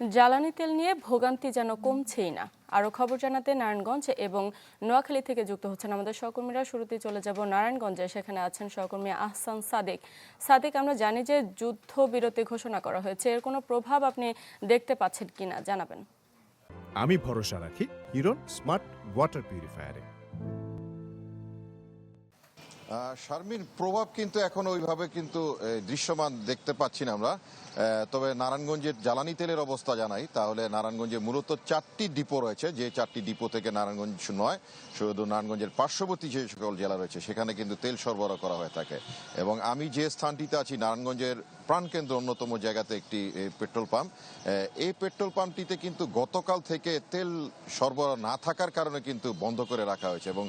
জ্বালানি তেল নিয়ে ভোগান্তি যেন কমছেই না। আরও খবর জানাতে নারায়ণগঞ্জ এবং নোয়াখালী থেকে যুক্ত হচ্ছেন আমাদের সহকর্মীরা। শুরুতেই চলে যাব নারায়ণগঞ্জে, সেখানে আছেন সহকর্মী আহসান সাদেক। সাদেক, আমরা জানি যে যুদ্ধবিরতি ঘোষণা করা হয়েছে, এর কোনো প্রভাব আপনি দেখতে পাচ্ছেন কিনা জানাবেন। আমি ভরসা রাখি হিরন স্মার্ট ওয়াটার পিউরিফায়ারে। শারমিন, প্রভাব কিন্তু এখন ওইভাবে কিন্তু দৃশ্যমান দেখতে পাচ্ছি না আমরা। তবে নারায়ণগঞ্জের জ্বালানি তেলের অবস্থা জানাই, তাহলে নারায়ণগঞ্জে মূলত 4টি ডিপো রয়েছে, যে 4টি ডিপো থেকে নারায়ণগঞ্জ নয়, শুধু নারায়ণগঞ্জের পার্শ্ববর্তী যে সকল জেলা রয়েছে সেখানে কিন্তু তেল সরবরাহ করা হয়ে থাকে। এবং আমি যে স্থানটিতে আছি, নারায়ণগঞ্জের প্রাণকেন্দ্র অন্যতম জায়গাতে একটি পেট্রোল পাম্প। এই পেট্রোল পাম্পটিতে কিন্তু গতকাল থেকে তেল সরবরাহ না থাকার কারণে কিন্তু বন্ধ করে রাখা হয়েছে এবং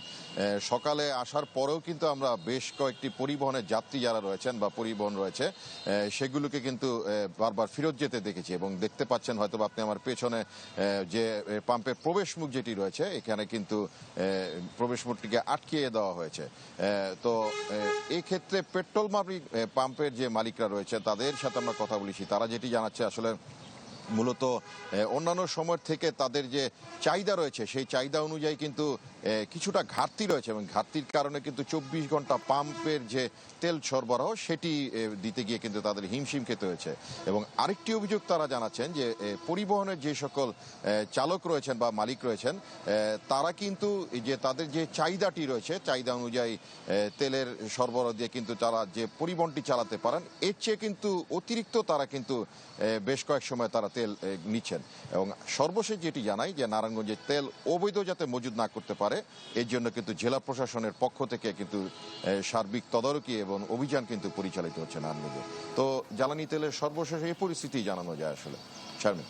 সকালে আসার পরেও কিন্তু আমরা বেশ কয়েকটি পরিবহনের যাত্রী যারা রয়েছেন বা পরিবহন রয়েছে সেগুলোকে কিন্তু বারবার ফেরত যেতে দেখেছি। এবং দেখতে পাচ্ছেন হয়তো আপনি আমার পেছনে যে পাম্পের প্রবেশ মুখ যেটি রয়েছে, এখানে কিন্তু প্রবেশ মুখটিকে আটকিয়ে দেওয়া হয়েছে। তো এই ক্ষেত্রে পেট্রোল পাম্পের যে মালিকরা রয়েছে তাদের সাথে আমরা কথা বলেছি, তারা যেটি জানাচ্ছে আসলে মূলত অন্যান্য সময় থেকে তাদের যে চাহিদা রয়েছে সেই চাহিদা অনুযায়ী কিন্তু কিছুটা ঘাটতি রয়েছে এবং ঘাটতির কারণে কিন্তু 24 ঘন্টা পাম্পের যে তেল সরবরাহ সেটি দিতে গিয়ে কিন্তু তাদের হিমশিম খেতে হয়েছে। এবং আরেকটি অভিযোগ তারা জানাচ্ছেন যে পরিবহনের যে সকল চালক রয়েছেন বা মালিক রয়েছেন তারা কিন্তু যে তাদের যে চাহিদাটি রয়েছে চাহিদা অনুযায়ী তেলের সরবরাহ দিয়ে কিন্তু তারা যে পরিবহনটি চালাতে পারেন, এর চেয়ে কিন্তু অতিরিক্ত তারা কিন্তু বেশ কয়েক সময় তারা তেল নিচ্ছেন। এবং সর্বশেষ যেটি জানাই যে নারায়ণগঞ্জের তেল অবৈধ যাতে মজুদ না করতে পারে এর জন্য কিন্তু জেলা প্রশাসনের পক্ষ থেকে কিন্তু সার্বিক তদারকি এবং অভিযান কিন্তু পরিচালিত হচ্ছে নারায়ণগঞ্জে। তো জ্বালানি তেলের সর্বশেষ এই পরিস্থিতি জানানো যায় আসলে। শারমিন।